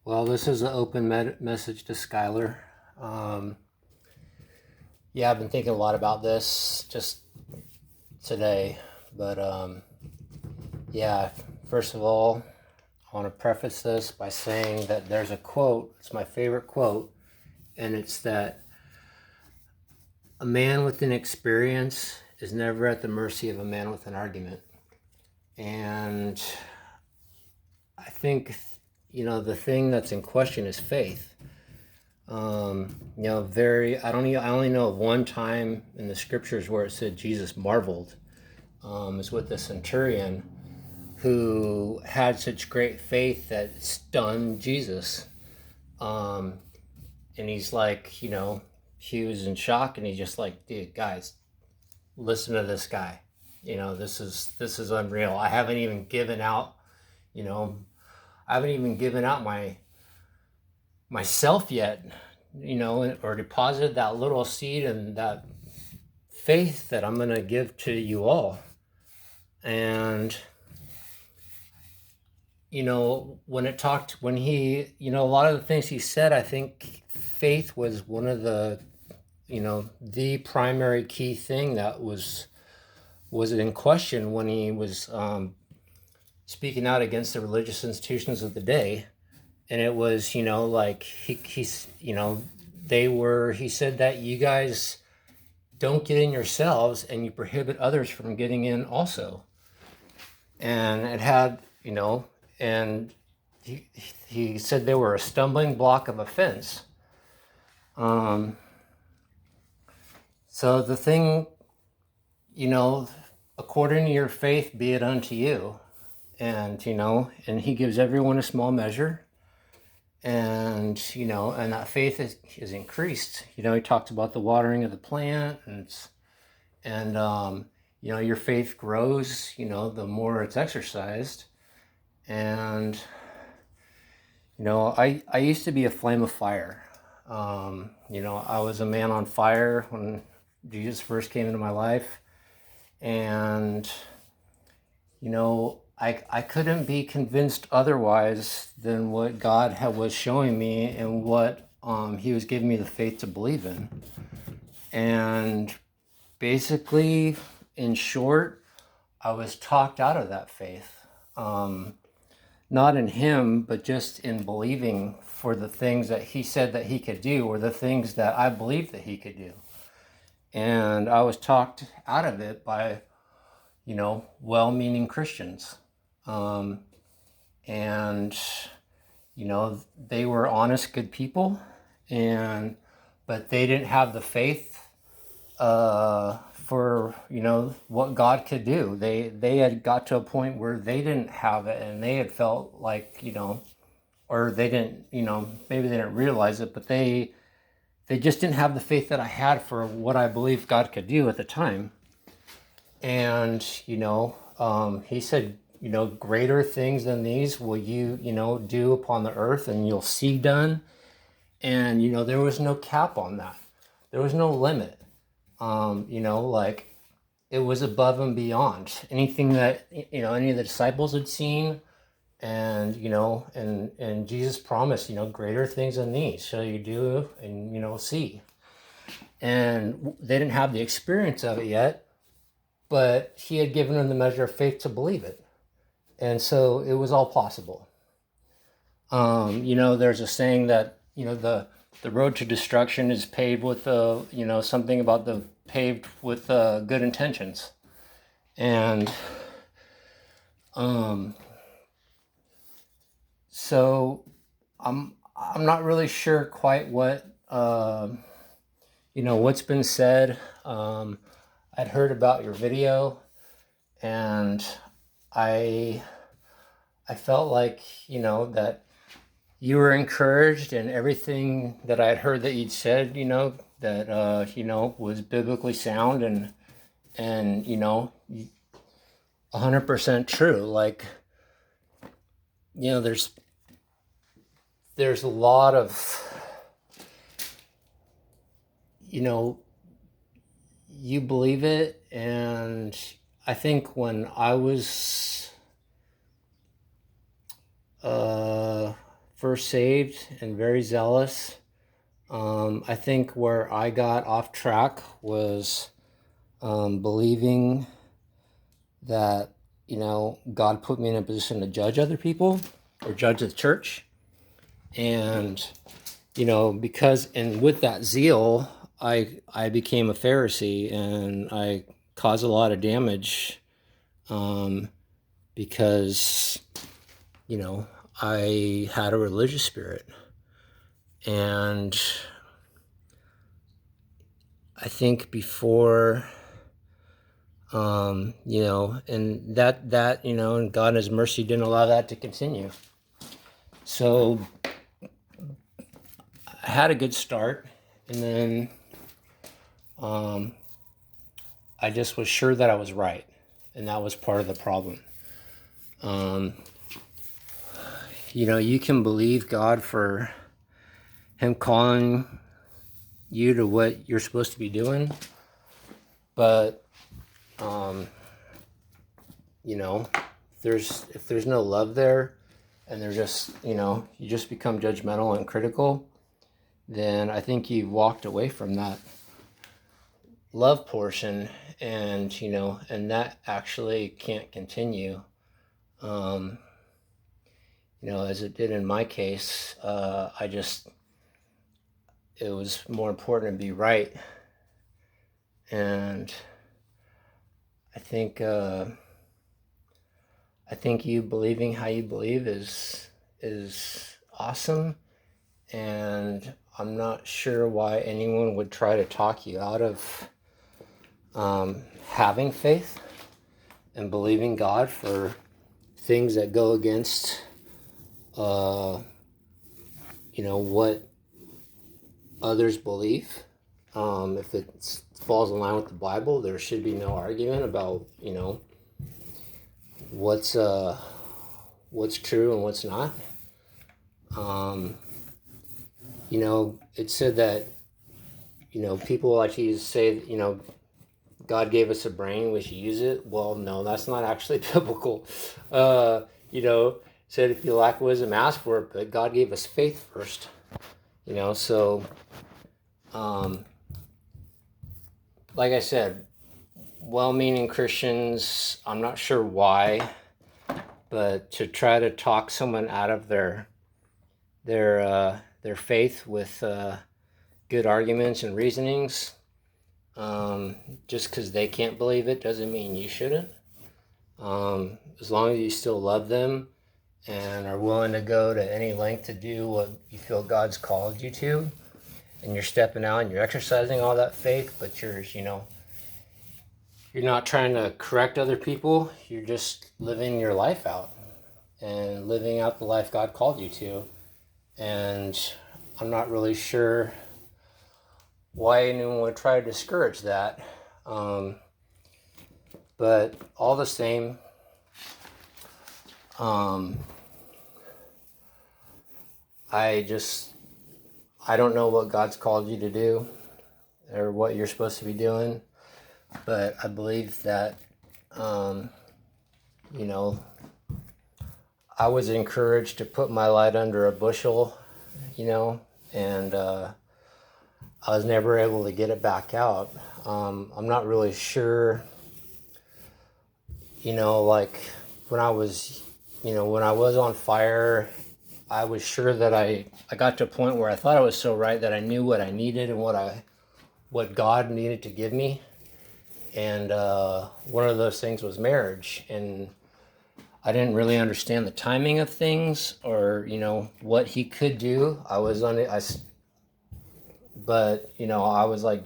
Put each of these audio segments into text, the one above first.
Well, this is an open message to Skylar. Um, yeah, I've been thinking a lot about this just today. But yeah, first of all, I want to preface this by saying that there's a quote, it's my favorite quote, and it's that a man with an experience is never at the mercy of a man with an argument. And I think, the thing that's in question is faith. I only know of one time in the scriptures where it said Jesus marveled. Is with the centurion who had such great faith that stunned Jesus. And he's like, he was in shock, and he's just like, dude, guys, listen to this guy. This is unreal. I haven't even given out, myself yet, or deposited that little seed and that faith that I'm going to give to you all. And, when he, a lot of the things he said, I think faith was one of the, the primary key thing that was in question when he was speaking out against the religious institutions of the day. And it was, he said that you guys don't get in yourselves and you prohibit others from getting in also. And it had, and he said they were a stumbling block of offense. So the thing, according to your faith, be it unto you. And, and he gives everyone a small measure. And, and that faith is increased. He talks about the watering of the plant, and your faith grows, the more it's exercised. And, I used to be a flame of fire. I was a man on fire when Jesus first came into my life. And, I couldn't be convinced otherwise than what God was showing me and what he was giving me the faith to believe in. And basically, in short, I was talked out of that faith. Not in him, but just in believing for the things that he said that he could do, or the things that I believed that he could do. And I was talked out of it by, well-meaning Christians. And, they were honest, good people, but they didn't have the faith, for, what God could do. They had got to a point where they didn't have it, and they had felt like, or they didn't, maybe they didn't realize it, but they just didn't have the faith that I had for what I believed God could do at the time. And, he said, greater things than these will you, do upon the earth, and you'll see done. And, there was no cap on that. There was no limit. It was above and beyond anything that, any of the disciples had seen. And, and Jesus promised, greater things than these shall you do and, see. And they didn't have the experience of it yet, but he had given them the measure of faith to believe it. And so it was all possible. There's a saying that, the road to destruction is paved with, something about the paved with good intentions. And so I'm not really sure quite what, what's been said. I'd heard about your video, and I felt like, that you were encouraged, and everything that I'd heard that you'd said, that, was biblically sound and 100% true. Like, there's a lot of, you believe it. And I think when I was first saved and very zealous. I think where I got off track was believing that, God put me in a position to judge other people or judge the church. And, and with that zeal, I became a Pharisee, and I caused a lot of damage because, I had a religious spirit. And I think before, and that, and God in His mercy didn't allow that to continue. So I had a good start, and then I just was sure that I was right, and that was part of the problem. You can believe God for Him calling you to what you're supposed to be doing, but if there's no love there, and there's just you just become judgmental and critical, then I think you've walked away from that love portion, and and that actually can't continue, as it did in my case. It was more important to be right, and I think you believing how you believe is awesome, and I'm not sure why anyone would try to talk you out of having faith and believing God for things that go against what others believe. If it falls in line with the Bible, there should be no argument about what's true and what's not. It said that people like to say God gave us a brain, we should use it. Well, no, that's not actually biblical. Said if you lack wisdom, ask for it, but God gave us faith first. So like I said, well-meaning Christians, I'm not sure why, but to try to talk someone out of their faith with good arguments and reasonings, just because they can't believe it doesn't mean you shouldn't. As long as you still love them and are willing to go to any length to do what you feel God's called you to, and you're stepping out and you're exercising all that faith, but you're not trying to correct other people, you're just living your life out and living out the life God called you to. And I'm not really sure why anyone would try to discourage that. But all the same, I don't know what God's called you to do or what you're supposed to be doing, but I believe that, I was encouraged to put my light under a bushel, and I was never able to get it back out. I'm not really sure, like when I was on fire, I was sure that I got to a point where I thought I was so right that I knew what I needed and what God needed to give me. And one of those things was marriage. And I didn't really understand the timing of things or, what He could do. I was like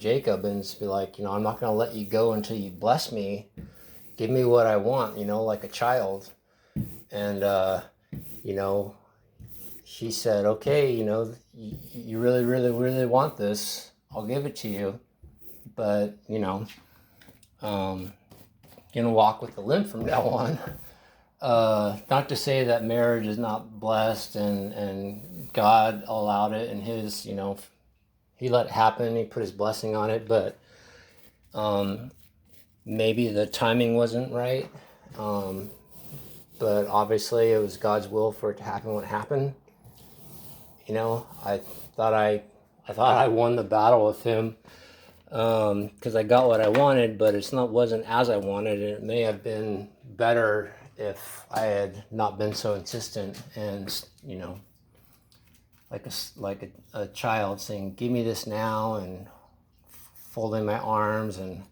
Jacob and be like, I'm not going to let you go until you bless me. Give me what I want, like a child. And, He said, okay, you really, really, really want this. I'll give it to you. But, gonna walk with the limp from now on. Not to say that marriage is not blessed and God allowed it and His, He let it happen. He put His blessing on it, but maybe the timing wasn't right. But obviously it was God's will for it to happen when it happened. I thought I won the battle with him, because I got what I wanted, but wasn't as I wanted, and it may have been better if I had not been so insistent and, like a child saying, "Give me this now," and folding my arms and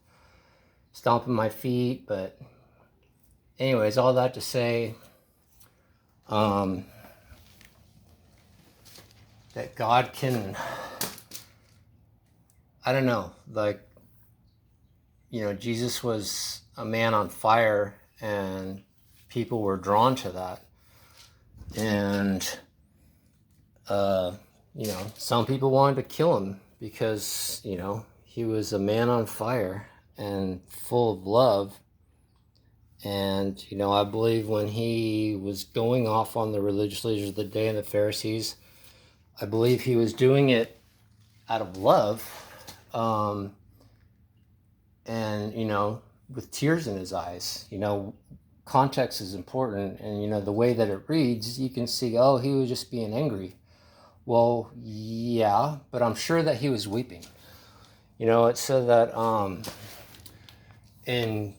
stomping my feet. But anyways, all that to say, that God can, I don't know, like, Jesus was a man on fire, and people were drawn to that. And, some people wanted to kill him because, he was a man on fire and full of love. And, I believe when he was going off on the religious leaders of the day and the Pharisees, I believe he was doing it out of love, and, with tears in his eyes. Context is important, and, the way that it reads, you can see, oh, he was just being angry. Well, yeah, but I'm sure that he was weeping. It said that in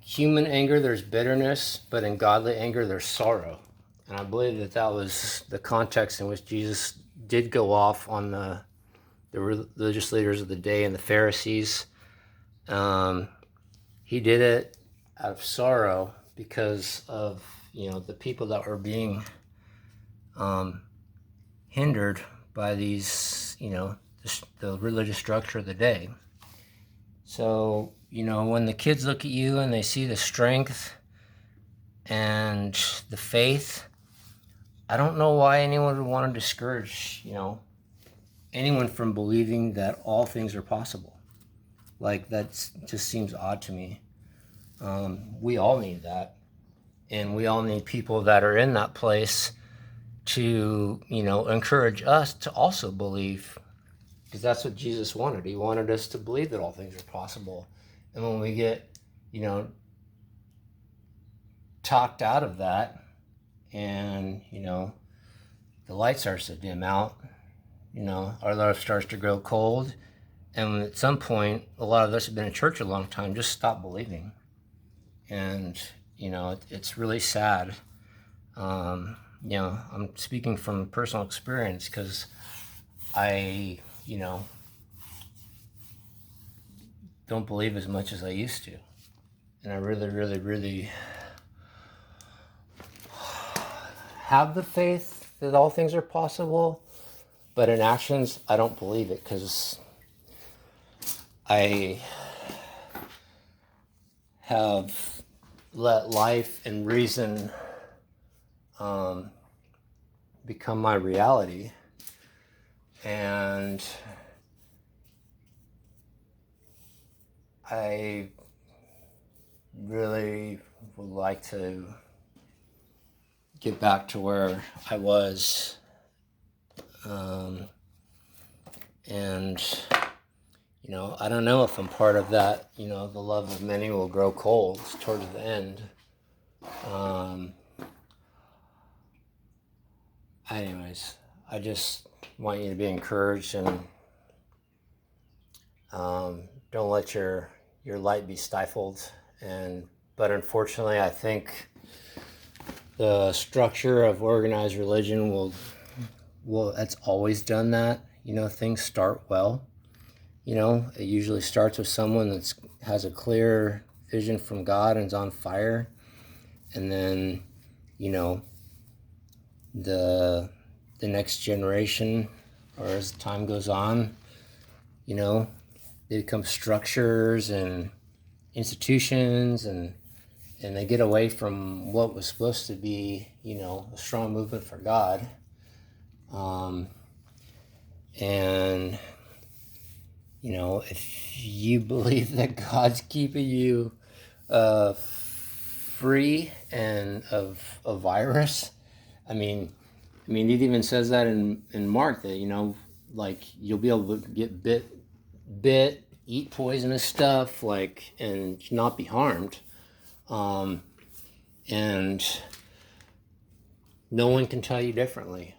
human anger there's bitterness, but in godly anger there's sorrow. And I believe that was the context in which Jesus did go off on the religious leaders of the day and the Pharisees. He did it out of sorrow because of, the people that were being hindered by these, the religious structure of the day. So, when the kids look at you and they see the strength and the faith, I don't know why anyone would want to discourage, anyone from believing that all things are possible. Like, that just seems odd to me. We all need that. And we all need people that are in that place to, encourage us to also believe. Because that's what Jesus wanted. He wanted us to believe that all things are possible. And when we get, talked out of that, and, the light starts to dim out, our love starts to grow cold. And at some point, a lot of us have been in church a long time, just stop believing. And, it's really sad. I'm speaking from personal experience because I, don't believe as much as I used to. And I really, really, really have the faith that all things are possible, but in actions, I don't believe it because I have let life and reason become my reality. And I really would like to get back to where I was. And, I don't know if I'm part of that, the love of many will grow cold towards the end. Anyways, I just want you to be encouraged, and don't let your light be stifled. But unfortunately, I think the structure of organized religion will that's always done that. Things start well. It usually starts with someone that has a clear vision from God and is on fire. And then, the next generation, or as time goes on, they become structures and institutions, and they get away from what was supposed to be, a strong movement for God. And, if you believe that God's keeping you free and of a virus, I mean, it even says that in Mark that, like, you'll be able to get bit, eat poisonous stuff, like, and not be harmed. And no one can tell you differently.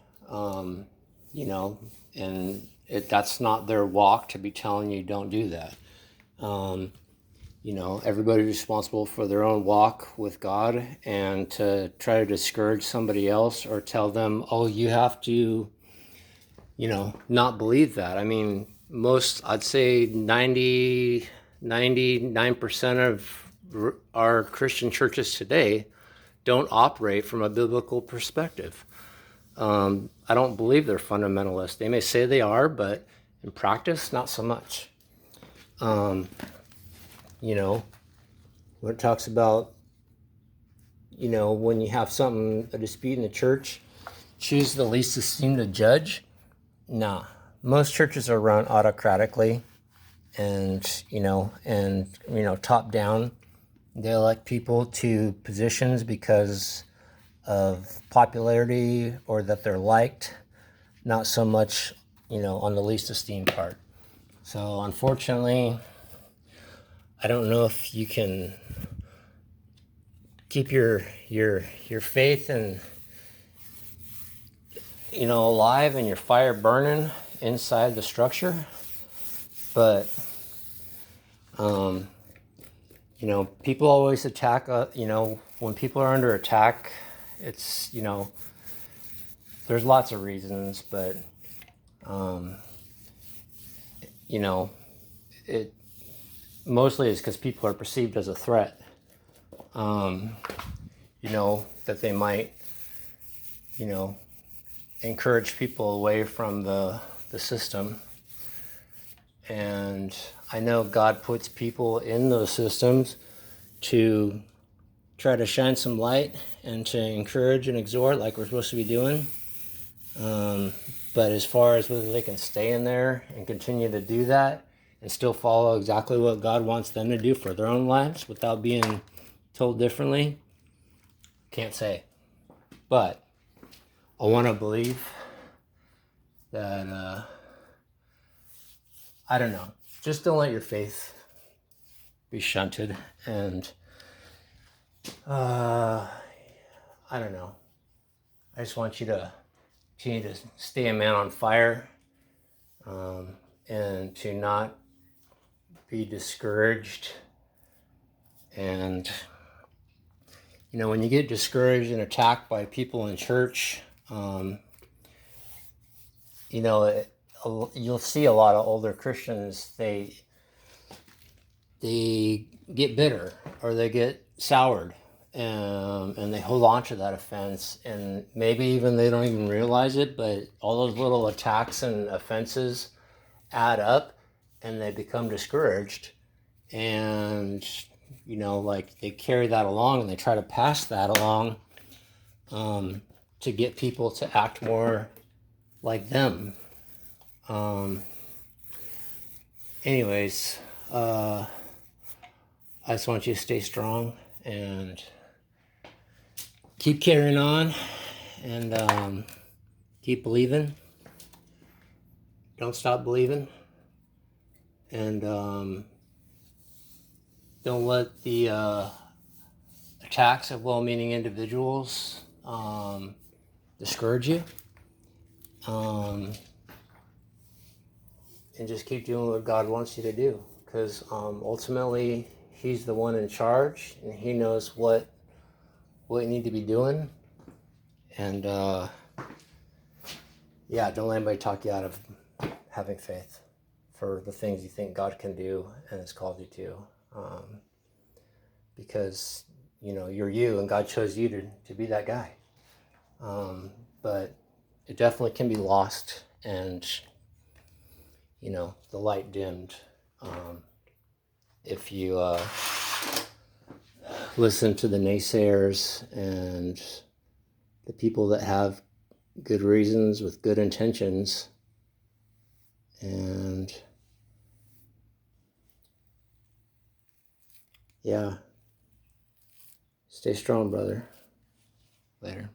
and that's not their walk to be telling you don't do that. Everybody's responsible for their own walk with God, and to try to discourage somebody else or tell them, oh, you have to, not believe that. I mean, I'd say 99% of our Christian churches today don't operate from a biblical perspective. I don't believe they're fundamentalists. They may say they are, but in practice, not so much. When it talks about, when you have a dispute in the church, choose the least esteemed to judge. Nah, most churches are run autocratically and top down. They elect people to positions because of popularity or that they're liked, not so much, on the least esteemed part. So unfortunately, I don't know if you can keep your faith and alive and your fire burning inside the structure, but people always attack. When people are under attack, it's there's lots of reasons, but it mostly is because people are perceived as a threat. That they might encourage people away from the system. And I know God puts people in those systems to try to shine some light and to encourage and exhort like we're supposed to be doing. But as far as whether they can stay in there and continue to do that and still follow exactly what God wants them to do for their own lives without being told differently, can't say. But I want to believe that, I don't know, just don't let your faith be shunted. And I don't know, I just want you to continue to stay a man on fire, and to not be discouraged. And when you get discouraged and attacked by people in church, you'll see a lot of older Christians, they get bitter or they get soured, and they hold on to that offense, and maybe even they don't even realize it, but all those little attacks and offenses add up and they become discouraged, and they carry that along and they try to pass that along, to get people to act more like them. Anyways, I just want you to stay strong and keep carrying on, and keep believing. Don't stop believing, and don't let the attacks of well-meaning individuals discourage you. And just keep doing what God wants you to do, because ultimately He's the one in charge, and He knows what you need to be doing. And don't let anybody talk you out of having faith for the things you think God can do and has called you to, because you're you, and God chose you to be that guy. But it definitely can be lost, and the light dimmed, if you listen to the naysayers and the people that have good reasons with good intentions. And stay strong, brother. Later.